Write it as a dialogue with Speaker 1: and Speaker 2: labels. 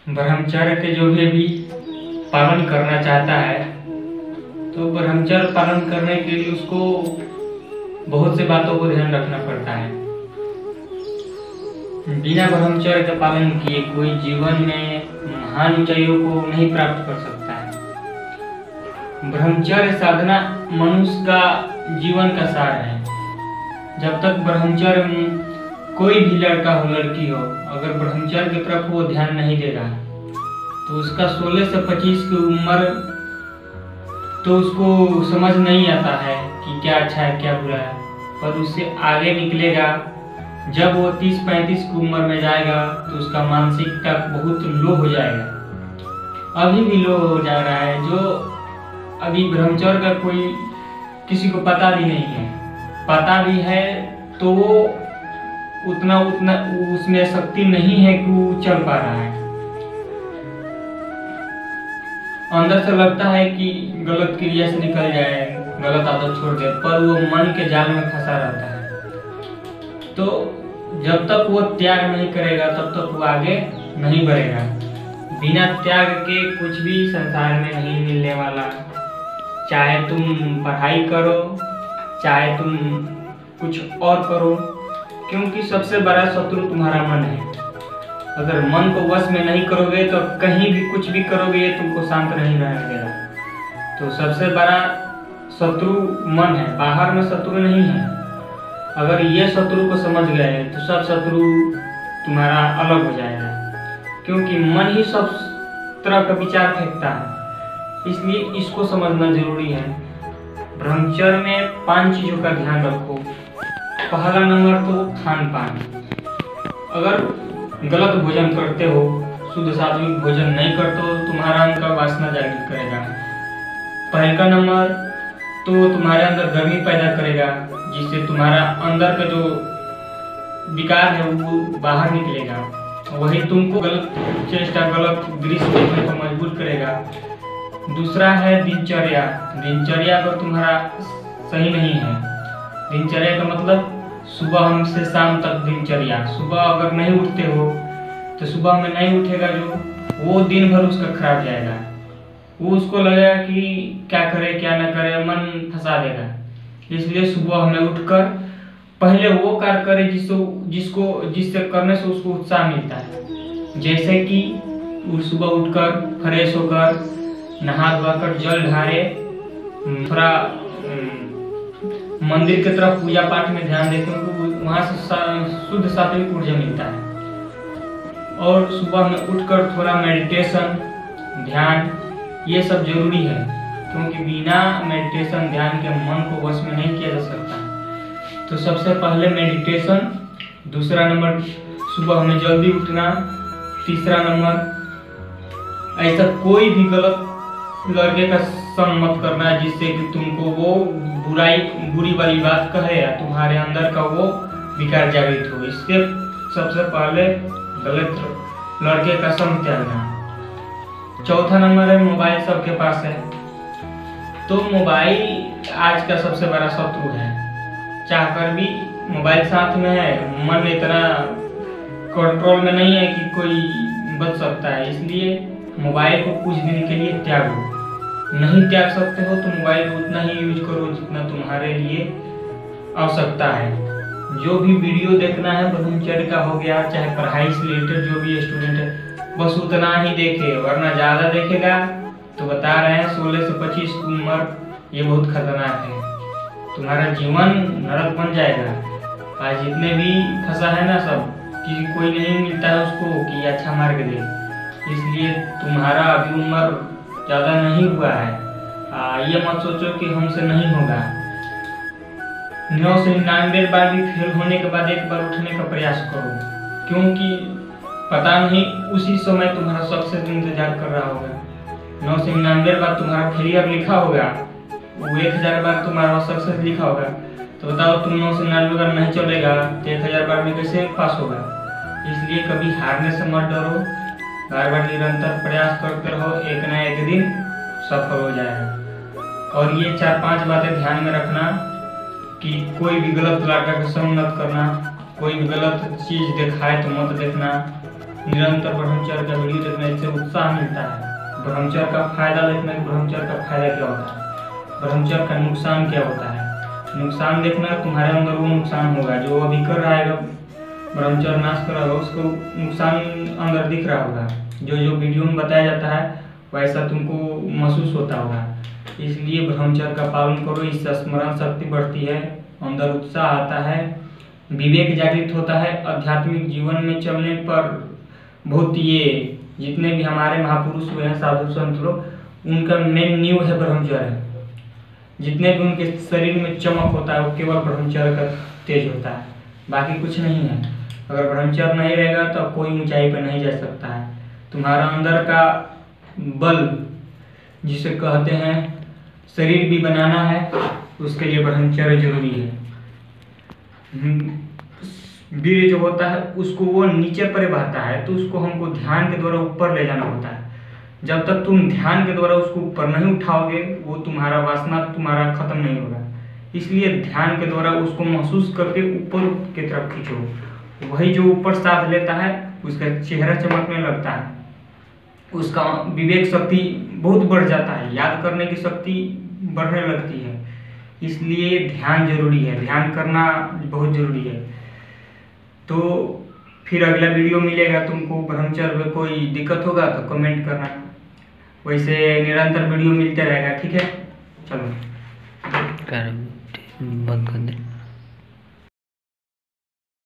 Speaker 1: ब्रह्मचर्य के जो भी पालन करना चाहता है तो ब्रह्मचर्य पालन करने के लिए उसको बहुत से बातों को ध्यान रखना पड़ता है। बिना ब्रह्मचर्य के पालन किए कोई जीवन में महान ऊंचाइयों को नहीं प्राप्त कर सकता है। ब्रह्मचर्य साधना मनुष्य का जीवन का सार है। जब तक ब्रह्मचर्य कोई भी लड़का हो लड़की हो, अगर ब्रह्मचर्य की तरफ वो ध्यान नहीं देगा तो उसका 16 से 25 की उम्र तो उसको समझ नहीं आता है कि क्या अच्छा है क्या बुरा है, पर उससे आगे निकलेगा जब वो 30-35 की उम्र में जाएगा तो उसका मानसिकता बहुत लो हो जाएगा। अभी भी लो हो जा रहा है, जो अभी ब्रह्मचर्य का कोई किसी को पता भी नहीं है, पता भी है तो वो उतना उसमें शक्ति नहीं है कि वो चल पा रहा है। अंदर से लगता है कि गलत क्रिया से निकल जाए, गलत आदत छोड़ दे, पर वो मन के जाल में फंसा रहता है। तो जब तक वो त्याग नहीं करेगा तब तक वो आगे नहीं बढ़ेगा। बिना त्याग के कुछ भी संसार में नहीं मिलने वाला। चाहे तुम पढ़ाई करो, चाहे तुम कुछ और करो, क्योंकि सबसे बड़ा शत्रु तुम्हारा मन है। अगर मन को वश में नहीं करोगे तो कहीं भी कुछ भी करोगे ये तुमको शांत नहीं रहने देगा। तो सबसे बड़ा शत्रु मन है, बाहर में शत्रु नहीं है। अगर ये शत्रु को समझ गए तो सब शत्रु तुम्हारा अलग हो जाएगा, क्योंकि मन ही सब तरह का विचार फेंकता है। इसलिए इसको समझना जरूरी है। ब्रह्मचर्य में 5 चीजों का ध्यान रखो। पहला नंबर तो खान पान। अगर गलत भोजन करते हो, शुद्ध सात्विक भोजन नहीं करते हो, तुम्हारा अंग का वासना जागृत करेगा। पहला नंबर तो तुम्हारे अंदर गर्मी पैदा करेगा, जिससे तुम्हारा अंदर का जो विकार है वो बाहर निकलेगा। वही तुमको गलत चेष्टा, गलत दृश्य देखने को मजबूर करेगा। दूसरा है दिनचर्या। दिनचर्या अगर तुम्हारा सही नहीं है, दिनचर्या का मतलब सुबह से शाम तक दिनचर्या। सुबह अगर नहीं उठते हो तो सुबह में नहीं उठेगा जो, वो दिन भर उसका खराब जाएगा। वो उसको लगेगा कि क्या करे क्या ना करे, मन फंसा देगा। इसलिए सुबह हमें उठकर पहले वो कार्य करे जिससे करने से उसको उत्साह मिलता है। जैसे कि सुबह उठकर फ्रेश होकर नहा धोकर जल ढारे, थोड़ा मंदिर की तरफ पूजा पाठ में ध्यान देते हैं, वहां से शुद्ध सात्विक ऊर्जा मिलता है। और सुबह में उठकर थोड़ा मेडिटेशन, ध्यान, ये सब जरूरी है, क्योंकि बिना मेडिटेशन ध्यान के मन को वश में नहीं किया जा सकता। तो सबसे पहले मेडिटेशन। दूसरा नंबर सुबह में जल्दी उठना। तीसरा नंबर ऐसा कोई भी गलत लड़के का संग मत करना जिससे कि तुमको वो बुरी वाली बात कहे या तुम्हारे अंदर का वो विकार जागृत हो। इसके सबसे पहले गलत लड़के का संग त्यागना। चौथा नंबर है मोबाइल सबके पास है, तो मोबाइल आज का सबसे बड़ा शत्रु है। चाहकर भी मोबाइल साथ में है, मन इतना कंट्रोल में नहीं है कि कोई बच सकता है। इसलिए मोबाइल को कुछ दिन के लिए त्यागो। नहीं त्याग सकते हो तो मोबाइल को उतना ही यूज करो जितना तुम्हारे लिए आवश्यकता है। जो भी वीडियो देखना है ब्रह्मचर्य का हो गया, चाहे पढ़ाई से रिलेटेड जो भी स्टूडेंट है, बस उतना ही देखे, वरना ज़्यादा देखेगा तो बता रहे हैं 16 से 25 की उम्र ये बहुत खतरनाक है। तुम्हारा जीवन नरक बन जाएगा। आज जितने भी फंसा है ना सब, कि कोई नहीं मिलता है उसको कि अच्छा मार्ग दे। इसलिए तुम्हारा अभी उम्र ज़्यादा नहीं हुआ है। ये मत सोचो कि हमसे नहीं होगा। 9 से 99 बार भी फेल होने के बाद एक बार उठने का प्रयास करो, क्योंकि पता नहीं उसी समय तुम्हारा सक्सेस इंतजार कर रहा होगा। 9 से 99 बार तुम्हारा फेलियर लिखा होगा, वो 1000 बार तुम्हारा सक्सेस लिखा होगा। तो बताओ तुम 9 से 99 बार नहीं चलेगा तो 1000 बार में कैसे पास होगा। इसलिए कभी हारने से मत डरो, बार बार निरंतर प्रयास करते रहो, एक ना एक दिन सफल हो जाएगा। और ये 4-5 बातें ध्यान में रखना कि कोई भी गलत लड़का का संग मत करना, कोई भी गलत चीज दिखाए तो मत देखना, निरंतर ब्रह्मचर्य का वीडियो देखने से उत्साह मिलता है। ब्रह्मचर्य का फायदा देखना है, ब्रह्मचर्य का फायदा क्या होता है, ब्रह्मचर्य का नुकसान क्या होता है। नुकसान देखना, तुम्हारे अंदर वो नुकसान होगा जो अभी कर रहा है, ब्रह्मचर्य नाश कर रहा होगा, उसको नुकसान अंदर दिख रहा होगा। जो जो वीडियो में बताया जाता है वैसा तुमको महसूस होता होगा। इसलिए ब्रह्मचर्य का पालन करो, इससे स्मरण शक्ति बढ़ती है, अंदर उत्साह आता है, विवेक जागृत होता है। आध्यात्मिक जीवन में चलने पर बहुत ये जितने भी हमारे महापुरुष हुए हैं, साधु संत लोग, उनका मेन नींव है ब्रह्मचर्य। जितने भी उनके शरीर में चमक होता है वो केवल ब्रह्मचर्य का तेज होता है, बाकी कुछ नहीं है। अगर ब्रह्मचर्य नहीं रहेगा तो कोई ऊंचाई पर नहीं जा सकता है। तुम्हारा अंदर का बल, जिसे कहते हैं शरीर भी बनाना है, उसके लिए ब्रह्मचर्य जरूरी है। वीर जो होता है उसको वो नीचे पर बहता है, तो उसको हमको ध्यान के द्वारा ऊपर ले जाना होता है। जब तक तुम ध्यान के द्वारा उसको ऊपर नहीं उठाओगे, वो तुम्हारा वासना तुम्हारा खत्म नहीं होगा। इसलिए ध्यान के द्वारा उसको महसूस करके ऊपर की तरफ खींचो। वही जो ऊपर साथ लेता है उसका चेहरा चमकने लगता है, उसका विवेक शक्ति बहुत बढ़ जाता है, याद करने की शक्ति बढ़ने लगती है। इसलिए ध्यान जरूरी है, ध्यान करना बहुत जरूरी है। तो फिर अगला वीडियो मिलेगा तुमको, ब्रह्मचर्य में कोई दिक्कत होगा तो कमेंट करना। वैसे निरंतर वीडियो मिलते रहेगा, ठीक है। चलो
Speaker 2: बंद कर दे।